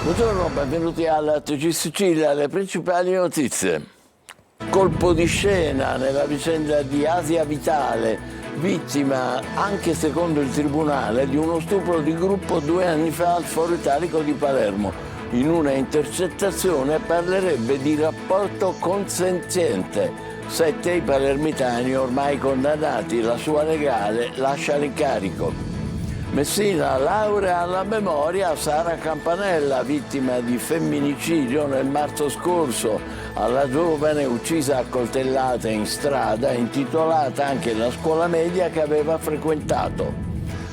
Buongiorno, benvenuti alla TG Sicilia, le principali notizie. Colpo di scena nella vicenda di Asia Vitale, vittima, anche secondo il tribunale, di uno stupro di gruppo 2 anni fa al Foro Italico di Palermo. In una intercettazione parlerebbe di rapporto consenziente. 7 i palermitani ormai condannati, la sua legale lascia l'incarico. Messina, laurea alla memoria a Sara Campanella, vittima di femminicidio nel marzo scorso, alla giovane uccisa a coltellate in strada, intitolata anche la scuola media che aveva frequentato.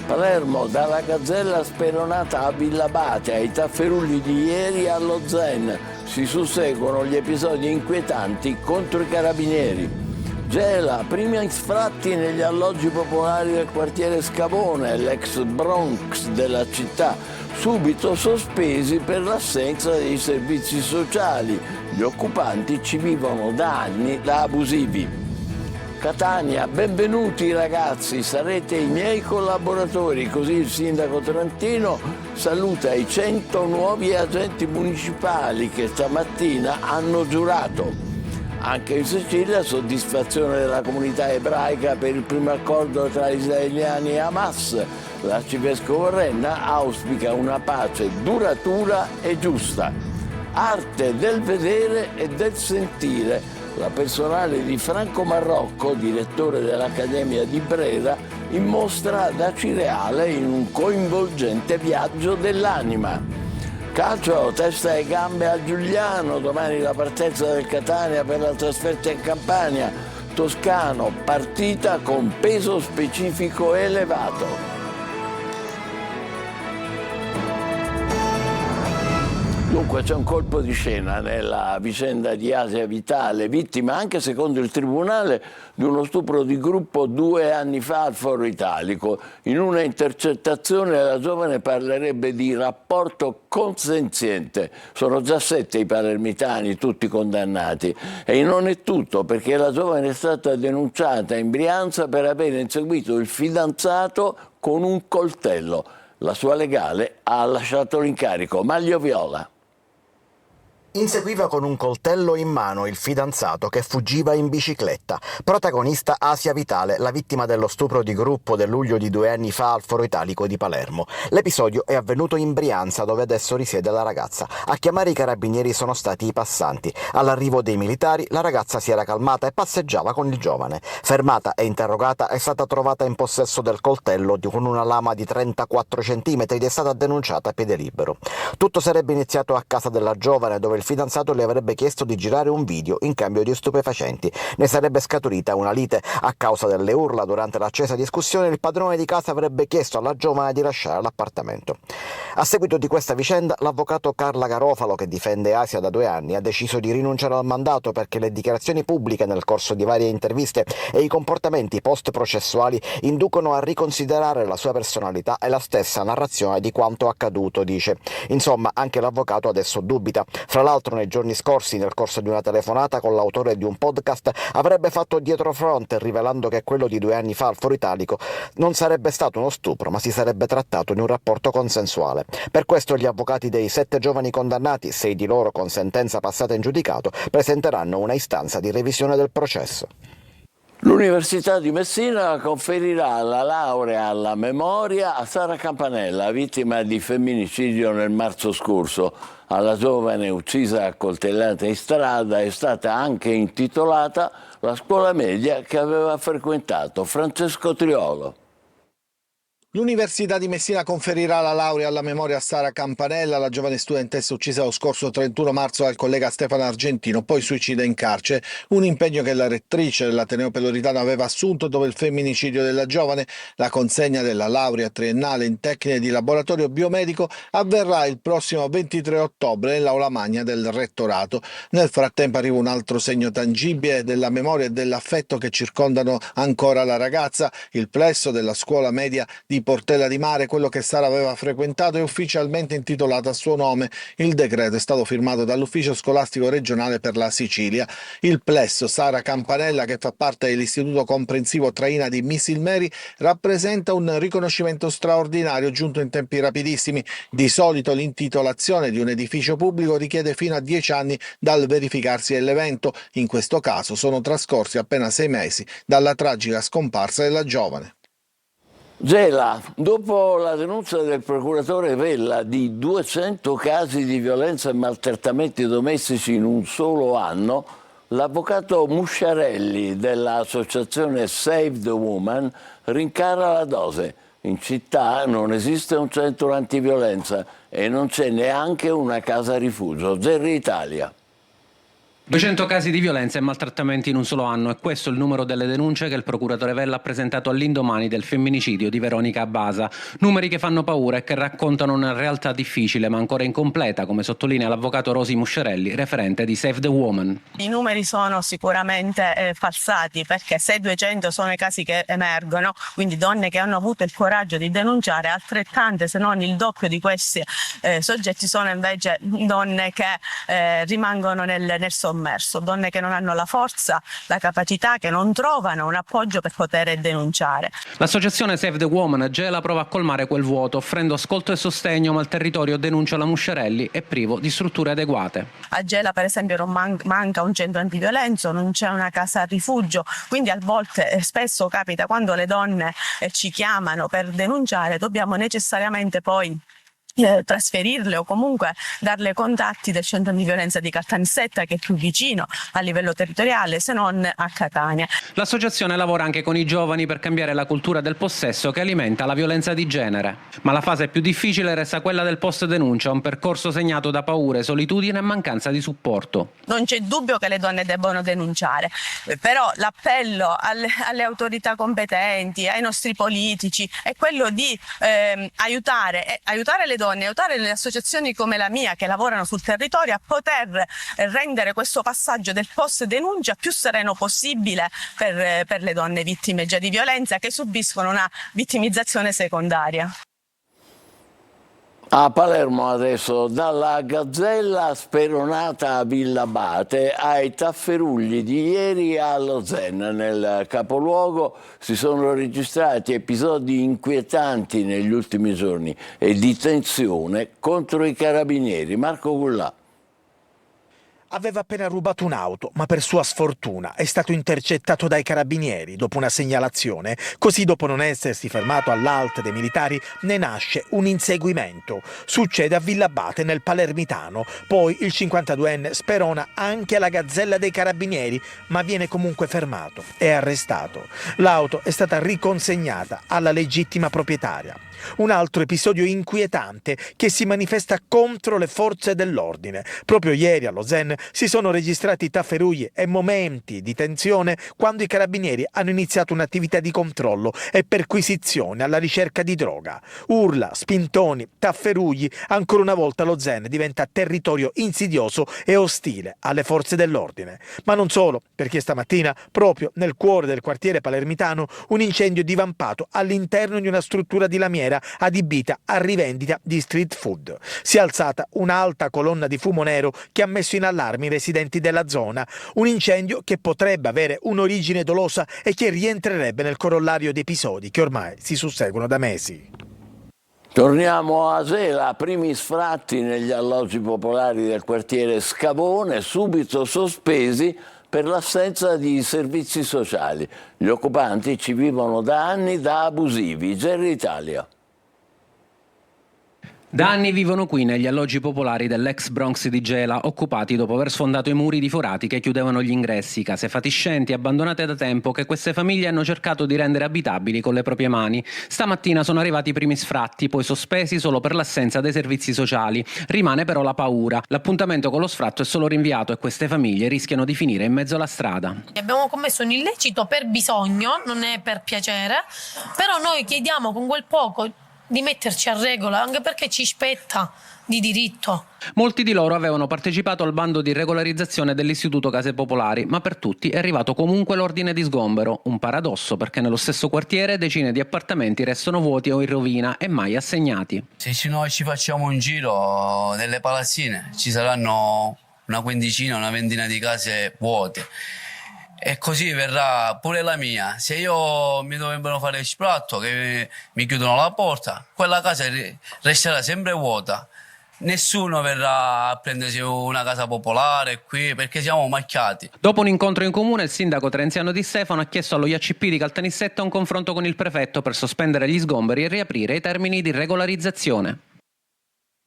Palermo, dalla Gazzella speronata a Villabate, ai tafferugli di ieri allo Zen, si susseguono gli episodi inquietanti contro i carabinieri. Gela, primi sfratti negli alloggi popolari del quartiere Scavone, l'ex Bronx della città, subito sospesi per l'assenza dei servizi sociali. Gli occupanti ci vivono da anni da abusivi. Catania, benvenuti ragazzi, sarete i miei collaboratori, così il sindaco trentino saluta i 100 nuovi agenti municipali che stamattina hanno giurato. Anche in Sicilia soddisfazione della comunità ebraica per il primo accordo tra israeliani e Hamas. L'arcivescovo Renna auspica una pace duratura e giusta. Arte del vedere e del sentire. La personale di Franco Marrocco, direttore dell'Accademia di Brera, in mostra da Cireale in un coinvolgente viaggio dell'anima. Calcio, testa e gambe a Giuliano, domani la partenza del Catania per la trasferta in Campania. Toscano, partita con peso specifico elevato. Dunque c'è un colpo di scena nella vicenda di Asia Vitale, vittima anche secondo il tribunale di uno stupro di gruppo 2 anni fa al Foro Italico. In una intercettazione la giovane parlerebbe di rapporto consenziente. Sono già 7 i palermitani, tutti condannati. E non è tutto, perché la giovane è stata denunciata in Brianza per aver inseguito il fidanzato con un coltello. La sua legale ha lasciato l'incarico. Maglio Viola. Inseguiva con un coltello in mano il fidanzato che fuggiva in bicicletta. Protagonista Asia Vitale, la vittima dello stupro di gruppo del luglio di 2 anni fa al Foro Italico di Palermo. L'episodio è avvenuto in Brianza, dove adesso risiede la ragazza. A chiamare i carabinieri sono stati i passanti. All'arrivo dei militari la ragazza si era calmata e passeggiava con il giovane. Fermata e interrogata è stata trovata in possesso del coltello con una lama di 34 cm ed è stata denunciata a piede libero. Tutto sarebbe iniziato a casa della giovane, dove il fidanzato le avrebbe chiesto di girare un video in cambio di stupefacenti. Ne sarebbe scaturita una lite. A causa delle urla durante l'accesa discussione, il padrone di casa avrebbe chiesto alla giovane di lasciare l'appartamento. A seguito di questa vicenda, l'avvocato Carla Garofalo, che difende Asia da 2 anni, ha deciso di rinunciare al mandato perché le dichiarazioni pubbliche nel corso di varie interviste e i comportamenti post-processuali inducono a riconsiderare la sua personalità e la stessa narrazione di quanto accaduto, dice. Insomma, anche l'avvocato adesso dubita. Fra l'altro, nei giorni scorsi, nel corso di una telefonata con l'autore di un podcast, avrebbe fatto dietrofront rivelando che quello di 2 anni fa al Foro Italico non sarebbe stato uno stupro, ma si sarebbe trattato di un rapporto consensuale. Per questo gli avvocati dei 7 giovani condannati, 6 di loro con sentenza passata in giudicato, presenteranno una istanza di revisione del processo. L'Università di Messina conferirà la laurea alla memoria a Sara Campanella, vittima di femminicidio nel marzo scorso. Alla giovane uccisa a coltellate in strada è stata anche intitolata la scuola media che aveva frequentato. Francesco Triolo. L'Università di Messina conferirà la laurea alla memoria a Sara Campanella, la giovane studentessa uccisa lo scorso 31 marzo dal collega Stefano Argentino, poi suicida in carcere, un impegno che la rettrice dell'Ateneo Peloritano aveva assunto dopo il femminicidio della giovane. La consegna della laurea triennale in tecniche di laboratorio biomedico avverrà il prossimo 23 ottobre nell'aula magna del rettorato. Nel frattempo arriva un altro segno tangibile della memoria e dell'affetto che circondano ancora la ragazza, il plesso della scuola media di Portella di Mare, quello che Sara aveva frequentato, è ufficialmente intitolato a suo nome. Il decreto è stato firmato dall'Ufficio Scolastico Regionale per la Sicilia. Il plesso Sara Campanella, che fa parte dell'Istituto Comprensivo Traina di Missilmeri, rappresenta un riconoscimento straordinario giunto in tempi rapidissimi. Di solito l'intitolazione di un edificio pubblico richiede fino a 10 anni dal verificarsi dell'evento. In questo caso sono trascorsi appena 6 mesi dalla tragica scomparsa della giovane. Gela, dopo la denuncia del procuratore Vella di 200 casi di violenza e maltrattamenti domestici in un solo anno, l'avvocato Musciarelli dell'associazione Save the Woman rincara la dose. In città non esiste un centro antiviolenza e non c'è neanche una casa rifugio. Zerri Italia. 200 casi di violenza e maltrattamenti in un solo anno, e questo è il numero delle denunce che il procuratore Vella ha presentato all'indomani del femminicidio di Veronica Abbasa. Numeri che fanno paura e che raccontano una realtà difficile ma ancora incompleta, come sottolinea l'avvocato Rosi Musciarelli, referente di Save the Woman. I numeri sono sicuramente falsati, perché se 200 sono i casi che emergono, quindi donne che hanno avuto il coraggio di denunciare, altrettante se non il doppio di questi soggetti sono invece donne che rimangono nel sommerso, donne che non hanno la forza, la capacità, che non trovano un appoggio per poter denunciare. L'associazione Save the Woman Gela prova a colmare quel vuoto, offrendo ascolto e sostegno, ma il territorio, denuncia la Musciarelli, è privo di strutture adeguate. A Gela per esempio non manca un centro antiviolenza, non c'è una casa a rifugio, quindi a volte spesso capita, quando le donne ci chiamano per denunciare, dobbiamo necessariamente poi trasferirle o comunque darle contatti del centro antiviolenza di Caltanissetta, che è più vicino a livello territoriale, se non a Catania. L'associazione lavora anche con i giovani per cambiare la cultura del possesso che alimenta la violenza di genere. Ma la fase più difficile resta quella del post-denuncia, un percorso segnato da paure, solitudine e mancanza di supporto. Non c'è dubbio che le donne debbano denunciare, però l'appello alle autorità competenti, ai nostri politici, è quello di aiutare le donne, aiutare le associazioni come la mia che lavorano sul territorio a poter rendere questo passaggio del post denuncia più sereno possibile per le donne vittime già di violenza che subiscono una vittimizzazione secondaria. A Palermo adesso, dalla Gazzella speronata a Villabate ai tafferugli di ieri allo Zen. Nel capoluogo si sono registrati episodi inquietanti negli ultimi giorni e di tensione contro i carabinieri. Marco Gullà. Aveva appena rubato un'auto, ma per sua sfortuna è stato intercettato dai carabinieri dopo una segnalazione. Così, dopo non essersi fermato all'alt dei militari, ne nasce un inseguimento. Succede a Villabate, nel Palermitano. Poi il 52enne sperona anche alla Gazzella dei carabinieri, ma viene comunque fermato e arrestato. L'auto è stata riconsegnata alla legittima proprietaria. Un altro episodio inquietante che si manifesta contro le forze dell'ordine. Proprio ieri allo Zen si sono registrati tafferugli e momenti di tensione quando i carabinieri hanno iniziato un'attività di controllo e perquisizione alla ricerca di droga. Urla, spintoni, tafferugli, ancora una volta lo Zen diventa territorio insidioso e ostile alle forze dell'ordine. Ma non solo, perché stamattina, proprio nel cuore del quartiere palermitano, un incendio è divampato all'interno di una struttura di lamiera adibita a rivendita di street food. Si è alzata un'alta colonna di fumo nero che ha messo in allarme i residenti della zona. Un incendio che potrebbe avere un'origine dolosa e che rientrerebbe nel corollario di episodi che ormai si susseguono da mesi. Torniamo a Gela, primi sfratti negli alloggi popolari del quartiere Scavone, subito sospesi per l'assenza di servizi sociali. Gli occupanti ci vivono da anni da abusivi. Gerri Italia. Da anni vivono qui negli alloggi popolari dell'ex Bronx di Gela, occupati dopo aver sfondato i muri di forati che chiudevano gli ingressi, case fatiscenti abbandonate da tempo che queste famiglie hanno cercato di rendere abitabili con le proprie mani. Stamattina sono arrivati i primi sfratti, poi sospesi solo per l'assenza dei servizi sociali. Rimane però la paura. L'appuntamento con lo sfratto è solo rinviato e queste famiglie rischiano di finire in mezzo alla strada. Abbiamo commesso un illecito per bisogno, non è per piacere, però noi chiediamo con quel poco di metterci a regola, anche perché ci spetta di diritto. Molti di loro avevano partecipato al bando di regolarizzazione dell'Istituto Case Popolari, ma per tutti è arrivato comunque l'ordine di sgombero. Un paradosso, perché nello stesso quartiere decine di appartamenti restano vuoti o in rovina e mai assegnati. Se noi ci facciamo un giro nelle palazzine ci saranno una quindicina, una ventina di case vuote. E così verrà pure la mia. Se io mi dovrebbero fare sfratto, che mi chiudono la porta, quella casa resterà sempre vuota. Nessuno verrà a prendersi una casa popolare qui perché siamo macchiati. Dopo un incontro in comune, il sindaco Terenziano Di Stefano ha chiesto allo IACP di Caltanissetta un confronto con il prefetto per sospendere gli sgomberi e riaprire i termini di regolarizzazione.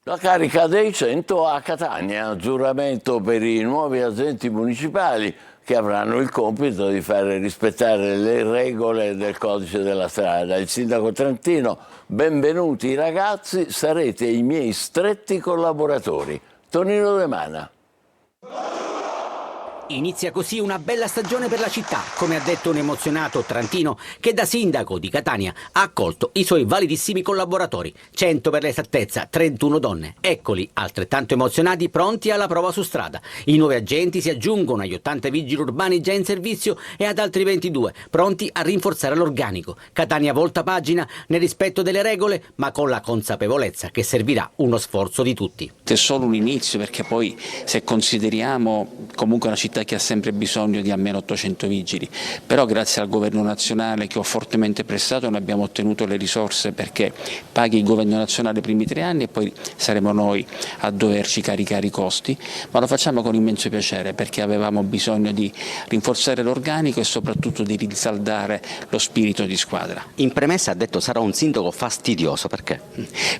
La carica dei 100 a Catania, giuramento per i nuovi agenti municipali che avranno il compito di fare rispettare le regole del codice della strada. Il sindaco trentino: benvenuti ragazzi, sarete i miei stretti collaboratori. Tonino De Mana. Inizia così una bella stagione per la città, come ha detto un emozionato trentino che da sindaco di Catania ha accolto i suoi validissimi collaboratori. 100 per l'esattezza, 31 donne. Eccoli, altrettanto emozionati, pronti alla prova su strada. I nuovi agenti si aggiungono agli 80 vigili urbani già in servizio e ad altri 22, pronti a rinforzare l'organico. Catania volta pagina nel rispetto delle regole, ma con la consapevolezza che servirà uno sforzo di tutti. È solo un inizio, perché poi, se consideriamo comunque una città che ha sempre bisogno di almeno 800 vigili, però grazie al governo nazionale che ho fortemente pressato noi abbiamo ottenuto le risorse perché paghi il governo nazionale i primi 3 anni e poi saremo noi a doverci caricare i costi, ma lo facciamo con immenso piacere perché avevamo bisogno di rinforzare l'organico e soprattutto di rinsaldare lo spirito di squadra. In premessa ha detto sarà un sindaco fastidioso, perché?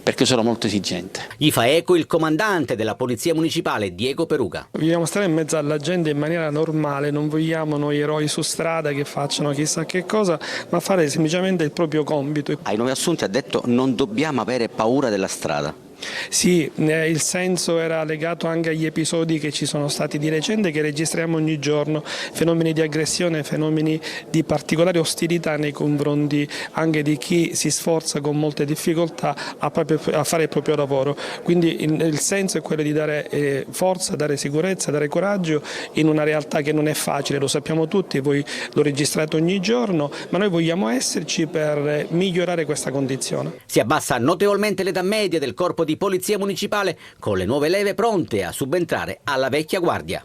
Perché sono molto esigente. Gli fa eco il comandante della Polizia Municipale, Diego Peruga. Vogliamo stare in mezzo alla gente in maniera normale, non vogliamo noi eroi su strada che facciano chissà che cosa, ma fare semplicemente il proprio compito. Ai nuovi assunti ha detto non dobbiamo avere paura della strada. Sì, il senso era legato anche agli episodi che ci sono stati di recente, che registriamo ogni giorno, fenomeni di aggressione, fenomeni di particolare ostilità nei confronti anche di chi si sforza con molte difficoltà a fare il proprio lavoro. Quindi il senso è quello di dare forza, dare sicurezza, dare coraggio in una realtà che non è facile, lo sappiamo tutti, voi lo registrate ogni giorno, ma noi vogliamo esserci per migliorare questa condizione. Si abbassa notevolmente l'età media del corpo di polizia municipale, con le nuove leve pronte a subentrare alla vecchia guardia.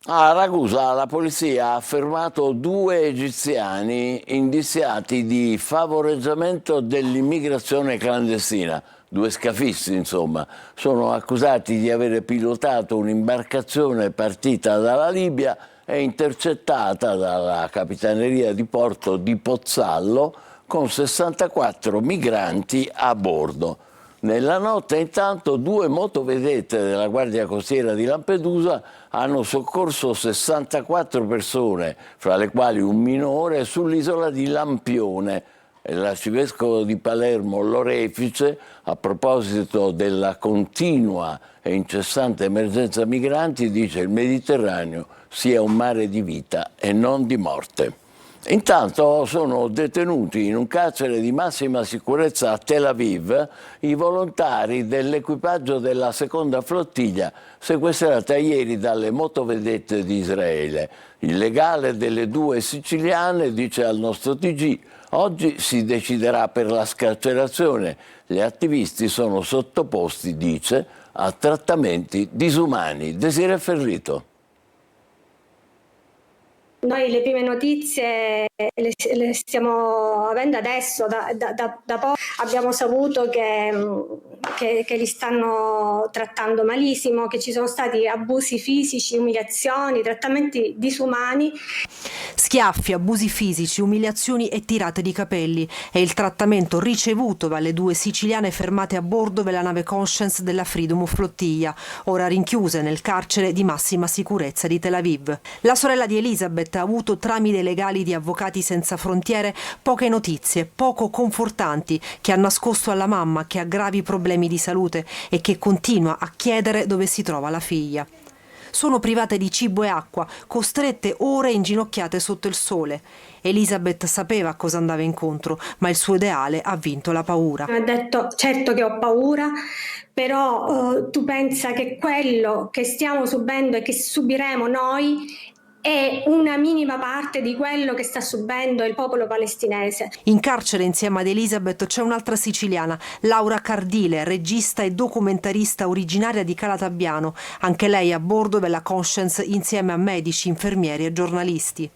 A Ragusa la polizia ha fermato 2 egiziani indiziati di favoreggiamento dell'immigrazione clandestina. 2 scafisti, insomma, sono accusati di aver pilotato un'imbarcazione partita dalla Libia e intercettata dalla Capitaneria di Porto di Pozzallo con 64 migranti a bordo. Nella notte, intanto, 2 motovedette della Guardia Costiera di Lampedusa hanno soccorso 64 persone, fra le quali un minore, sull'isola di Lampione. L'arcivescovo di Palermo Lorefice, a proposito della continua e incessante emergenza migranti, dice: il Mediterraneo sia un mare di vita e non di morte. Intanto sono detenuti in un carcere di massima sicurezza a Tel Aviv i volontari dell'equipaggio della seconda flottiglia sequestrata ieri dalle motovedette di Israele. Il legale delle 2 siciliane dice al nostro TG: oggi si deciderà per la scarcerazione. Gli attivisti sono sottoposti, dice, a trattamenti disumani. Desiree Ferrito. Noi le prime notizie le stiamo avendo adesso, da poco abbiamo saputo che li stanno trattando malissimo, che ci sono stati abusi fisici, umiliazioni, trattamenti disumani. Schiaffi, abusi fisici, umiliazioni e tirate di capelli è il trattamento ricevuto dalle 2 siciliane fermate a bordo della nave Conscience della Freedom Flottiglia, ora rinchiuse nel carcere di massima sicurezza di Tel Aviv. La sorella di Elisabeth ha avuto, tramite legali di Avvocati Senza Frontiere, poche notizie, poco confortanti, che ha nascosto alla mamma che ha gravi problemi di salute e che continua a chiedere dove si trova la figlia. sono private di cibo e acqua, costrette ore inginocchiate sotto il sole. Elisabeth sapeva a cosa andava incontro, ma il suo ideale ha vinto la paura. Ha detto: certo che ho paura, però tu pensa che quello che stiamo subendo e che subiremo noi è una minima parte di quello che sta subendo il popolo palestinese. In carcere insieme ad Elisabeth c'è un'altra siciliana, Laura Cardile, regista e documentarista originaria di Calatabbiano, anche lei a bordo della Conscience insieme a medici, infermieri e giornalisti.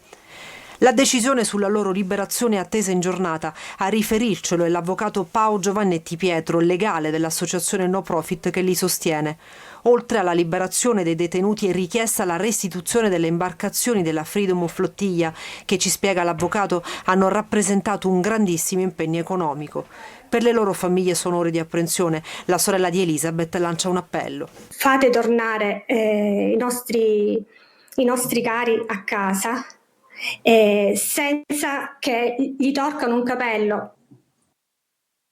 La decisione sulla loro liberazione è attesa in giornata. A riferircelo è l'avvocato Pao Giovannetti Pietro, legale dell'associazione no profit che li sostiene. Oltre alla liberazione dei detenuti è richiesta la restituzione delle imbarcazioni della Freedom Flottiglia, che, ci spiega l'avvocato, hanno rappresentato un grandissimo impegno economico. Per le loro famiglie sono ore di apprensione. La sorella di Elisabeth lancia un appello. Fate tornare i nostri cari a casa senza che gli toccano un capello.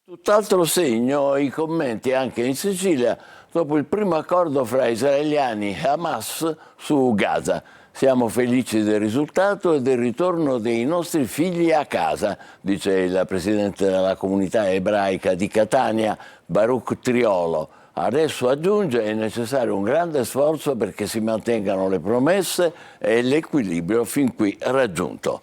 Tutt'altro segno i commenti anche in Sicilia dopo il primo accordo fra israeliani e Hamas su Gaza. Siamo felici del risultato e del ritorno dei nostri figli a casa, dice il presidente della comunità ebraica di Catania, Baruch Triolo. Adesso, aggiunge, è necessario un grande sforzo perché si mantengano le promesse e l'equilibrio fin qui raggiunto.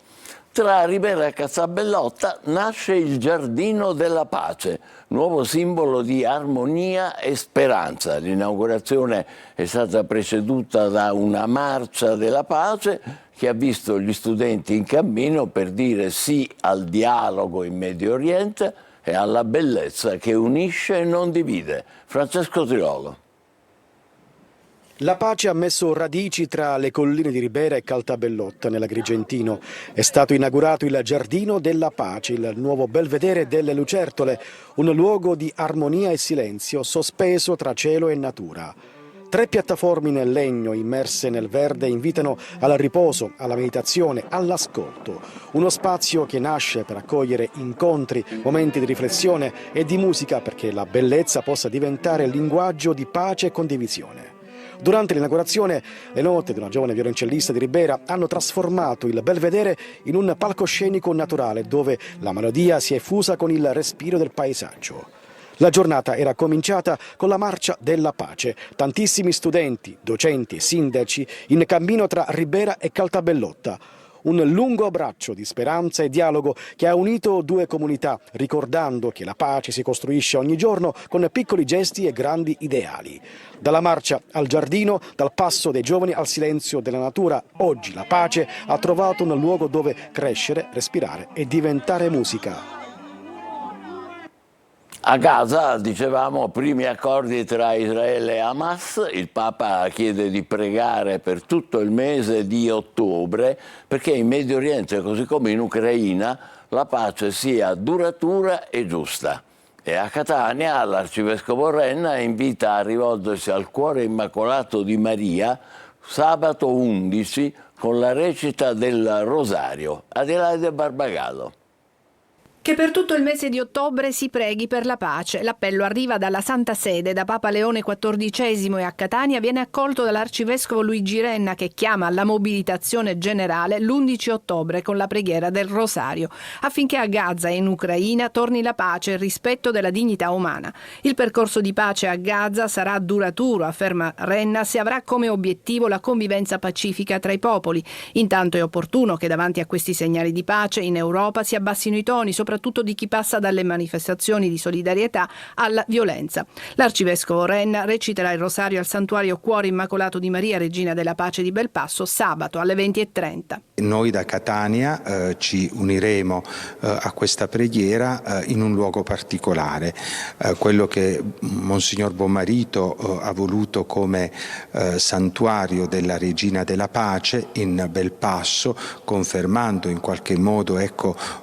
Tra Ribera e Cazzabellotta nasce il Giardino della Pace, nuovo simbolo di armonia e speranza. L'inaugurazione è stata preceduta da una marcia della pace che ha visto gli studenti in cammino per dire sì al dialogo in Medio Oriente e alla bellezza che unisce e non divide. Francesco Tirolo. La pace ha messo radici tra le colline di Ribera e Caltabellotta, nell'Agrigentino. È stato inaugurato il Giardino della Pace, il nuovo belvedere delle lucertole, un luogo di armonia e silenzio sospeso tra cielo e natura. 3 piattaforme in legno immerse nel verde invitano al riposo, alla meditazione, all'ascolto. Uno spazio che nasce per accogliere incontri, momenti di riflessione e di musica perché la bellezza possa diventare linguaggio di pace e condivisione. Durante l'inaugurazione, le note di una giovane violoncellista di Ribera hanno trasformato il belvedere in un palcoscenico naturale dove la melodia si è fusa con il respiro del paesaggio. La giornata era cominciata con la Marcia della Pace. Tantissimi studenti, docenti e sindaci in cammino tra Ribera e Caltabellotta. Un lungo abbraccio di speranza e dialogo che ha unito 2 comunità, ricordando che la pace si costruisce ogni giorno con piccoli gesti e grandi ideali. Dalla marcia al giardino, dal passo dei giovani al silenzio della natura, oggi la pace ha trovato un luogo dove crescere, respirare e diventare musica. A Gaza, dicevamo, primi accordi tra Israele e Hamas. Il Papa chiede di pregare per tutto il mese di ottobre perché in Medio Oriente, così come in Ucraina, la pace sia duratura e giusta. E a Catania l'arcivescovo Renna invita a rivolgersi al Cuore Immacolato di Maria sabato 11 con la recita del Rosario. Adelaide Barbagallo. Che per tutto il mese di ottobre si preghi per la pace. L'appello arriva dalla Santa Sede, da Papa Leone XIV, e a Catania viene accolto dall'arcivescovo Luigi Renna, che chiama alla mobilitazione generale l'11 ottobre con la preghiera del Rosario, affinché a Gaza e in Ucraina torni la pace e il rispetto della dignità umana. Il percorso di pace a Gaza sarà duraturo, afferma Renna, se avrà come obiettivo la convivenza pacifica tra i popoli. Intanto è opportuno che davanti a questi segnali di pace in Europa si abbassino i toni, soprattutto di chi passa dalle manifestazioni di solidarietà alla violenza. L'arcivescovo Renna reciterà il Rosario al Santuario Cuore Immacolato di Maria, Regina della Pace di Belpasso, sabato alle 20:30. Noi da Catania ci uniremo a questa preghiera in un luogo particolare, quello che Monsignor Bommarito ha voluto come santuario della Regina della Pace in Belpasso, confermando in qualche modo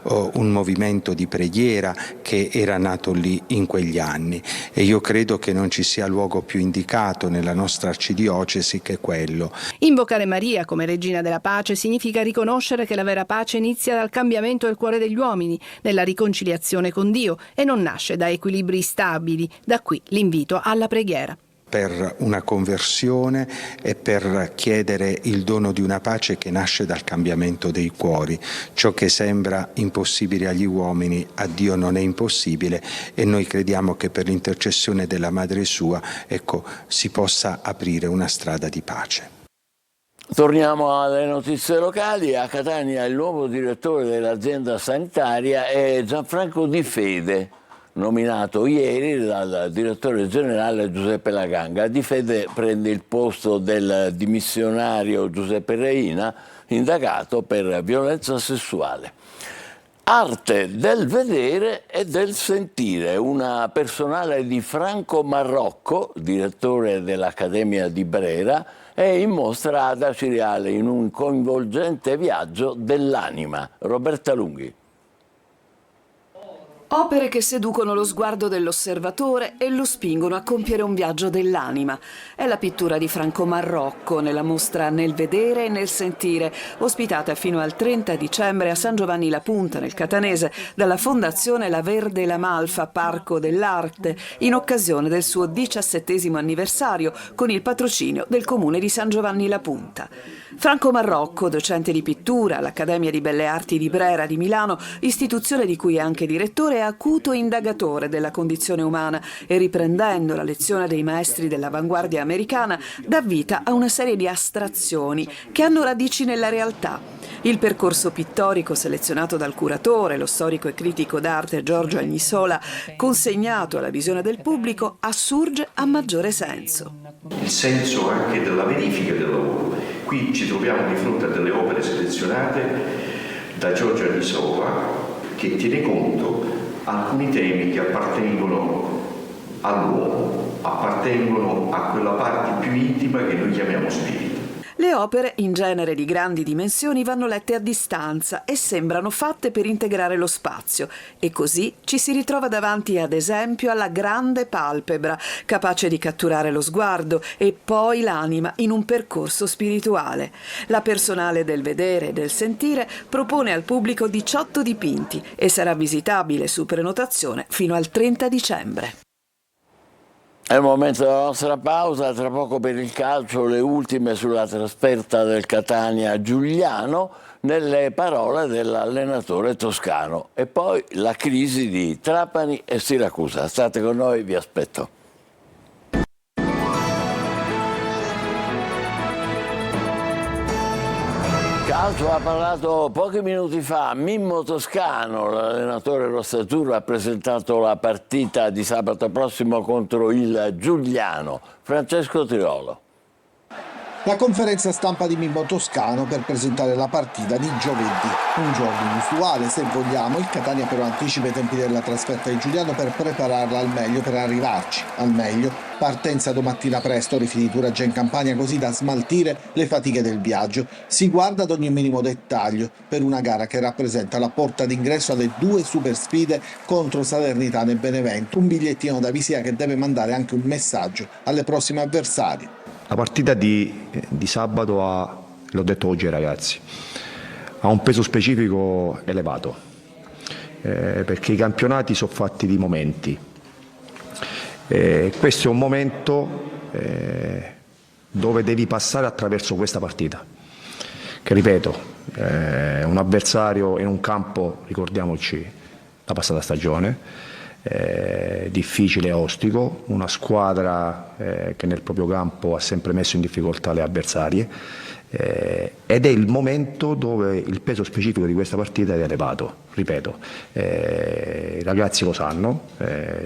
un movimento di preghiera che era nato lì in quegli anni, e io credo che non ci sia luogo più indicato nella nostra arcidiocesi che quello. Invocare Maria come Regina della Pace significa riconoscere che la vera pace inizia dal cambiamento del cuore degli uomini, nella riconciliazione con Dio, e non nasce da equilibri stabili. Da qui l'invito alla preghiera. per una conversione e per chiedere il dono di una pace che nasce dal cambiamento dei cuori. Ciò che sembra impossibile agli uomini, a Dio non è impossibile, e noi crediamo che per l'intercessione della Madre sua, si possa aprire una strada di pace. Torniamo alle notizie locali. A Catania il nuovo direttore dell'azienda sanitaria è Gianfranco Di Fede, nominato ieri dal direttore generale Giuseppe Laganga. Di Fede prende il posto del dimissionario Giuseppe Reina, indagato per violenza sessuale. Arte del vedere e del sentire, una personale di Franco Marrocco, direttore dell'Accademia di Brera, è in mostra ad Aciriale in un coinvolgente viaggio dell'anima. Roberta Lunghi. Opere che seducono lo sguardo dell'osservatore e lo spingono a compiere un viaggio dell'anima. È la pittura di Franco Marrocco nella mostra Nel vedere e nel sentire, ospitata fino al 30 dicembre a San Giovanni La Punta, nel Catanese, dalla Fondazione La Verde e la Malfa Parco dell'Arte, in occasione del suo 17° anniversario, con il patrocinio del Comune di San Giovanni La Punta. Franco Marrocco, docente di pittura all'Accademia di Belle Arti di Brera di Milano, istituzione di cui è anche direttore, è acuto indagatore della condizione umana e, riprendendo la lezione dei maestri dell'avanguardia americana, dà vita a una serie di astrazioni che hanno radici nella realtà. Il percorso pittorico selezionato dal curatore, lo storico e critico d'arte Giorgio Agnisola, consegnato alla visione del pubblico, assurge a maggiore senso. Il senso anche della verifica del lavoro. Qui ci troviamo di fronte a delle opere selezionate da Giorgio Agnisola, che tiene conto alcuni temi che appartengono all'uomo, appartengono a quella parte più intima che noi chiamiamo spirito. Le opere, in genere di grandi dimensioni, vanno lette a distanza e sembrano fatte per integrare lo spazio. E così ci si ritrova davanti, ad esempio, alla grande palpebra, capace di catturare lo sguardo e poi l'anima in un percorso spirituale. La personale del vedere e del sentire propone al pubblico 18 dipinti e sarà visitabile su prenotazione fino al 30 dicembre. È il momento della nostra pausa, tra poco per il calcio le ultime sulla trasferta del Catania Giuliano, nelle parole dell'allenatore toscano, e poi la crisi di Trapani e Siracusa. State con noi, vi aspetto. Calcio ha parlato pochi minuti fa Mimmo Toscano, l'allenatore rossazzurro, ha presentato la partita di sabato prossimo contro il Giuliano. Francesco Triolo. La conferenza stampa di Mimmo Toscano per presentare la partita di giovedì, un giorno inusuale se vogliamo. Il Catania però anticipa i tempi della trasferta di Giuliano per prepararla al meglio, per arrivarci al meglio. Partenza domattina presto, rifinitura già in Campania, così da smaltire le fatiche del viaggio. Si guarda ad ogni minimo dettaglio per una gara che rappresenta la porta d'ingresso alle 2 super sfide contro Salernitana e Benevento. Un bigliettino da visita che deve mandare anche un messaggio alle prossime avversarie. La partita di sabato ha, l'ho detto oggi ai ragazzi, ha un peso specifico elevato, perché i campionati sono fatti di momenti. Questo è un momento dove devi passare attraverso questa partita, che ripeto, un avversario in un campo, ricordiamoci la passata stagione, difficile e ostico, una squadra che nel proprio campo ha sempre messo in difficoltà le avversarie, ed è il momento dove il peso specifico di questa partita è elevato. Ripeto, i ragazzi lo sanno,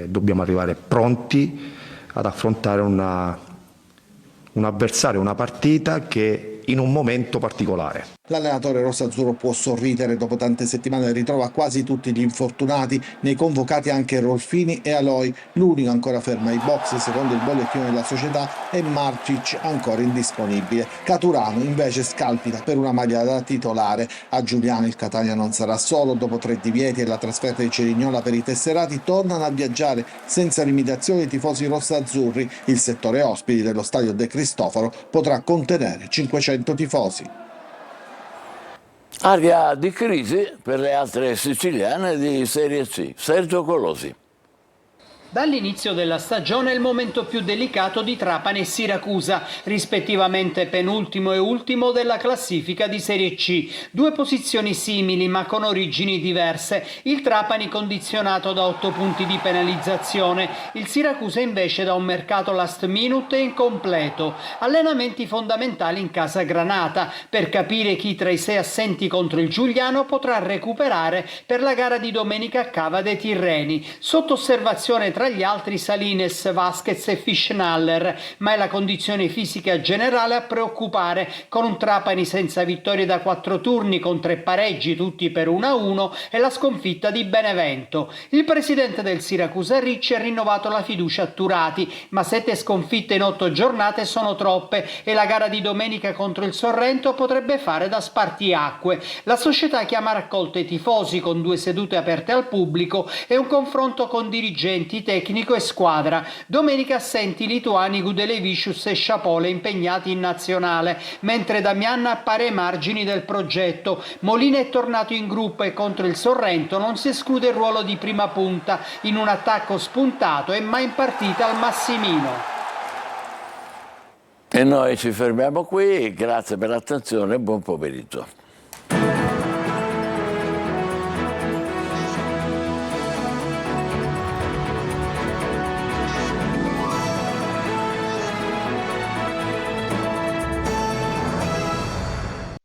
dobbiamo arrivare pronti ad affrontare un avversario, una partita che in un momento particolare. L'allenatore rossazzurro può sorridere, dopo tante settimane ritrova quasi tutti gli infortunati, nei convocati anche Rolfini e Aloi. L'unico ancora fermo ai box secondo il bollettino della società è Martic, ancora indisponibile. Caturano invece scalpita per una maglia da titolare. A Giuliano il Catania non sarà solo, dopo 3 divieti e la trasferta di Cerignola per i tesserati tornano a viaggiare senza limitazioni i tifosi rossazzurri. Il settore ospiti dello stadio De Cristofaro potrà contenere 500 tifosi. Aria di crisi per le altre siciliane di Serie C. Sergio Colosi. Dall'inizio della stagione è il momento più delicato di Trapani e Siracusa, rispettivamente penultimo e ultimo della classifica di Serie C. Due posizioni simili ma con origini diverse. Il Trapani condizionato da 8 punti di penalizzazione, il Siracusa invece da un mercato last minute e incompleto. Allenamenti fondamentali in casa Granata per capire chi tra i 6 assenti contro il Giuliano potrà recuperare per la gara di domenica a Cava dei Tirreni. Sotto osservazione tra gli altri Salines, Vasquez e Fischnaller, ma è la condizione fisica generale a preoccupare, con un Trapani senza vittorie da 4 turni con 3 pareggi tutti per 1-1 e la sconfitta di Benevento. Il presidente del Siracusa Ricci ha rinnovato la fiducia a Turati, ma 7 sconfitte in 8 giornate sono troppe e la gara di domenica contro il Sorrento potrebbe fare da spartiacque. La società chiama a raccolta i tifosi con 2 sedute aperte al pubblico e un confronto con dirigenti, tecnico e squadra. Domenica assenti lituani Gudelevicius e Sciapole impegnati in nazionale, mentre Damian appare ai margini del progetto. Molina è tornato in gruppo e contro il Sorrento non si esclude il ruolo di prima punta in un attacco spuntato e mai in partita al Massimino. E noi ci fermiamo qui, grazie per l'attenzione e buon pomeriggio.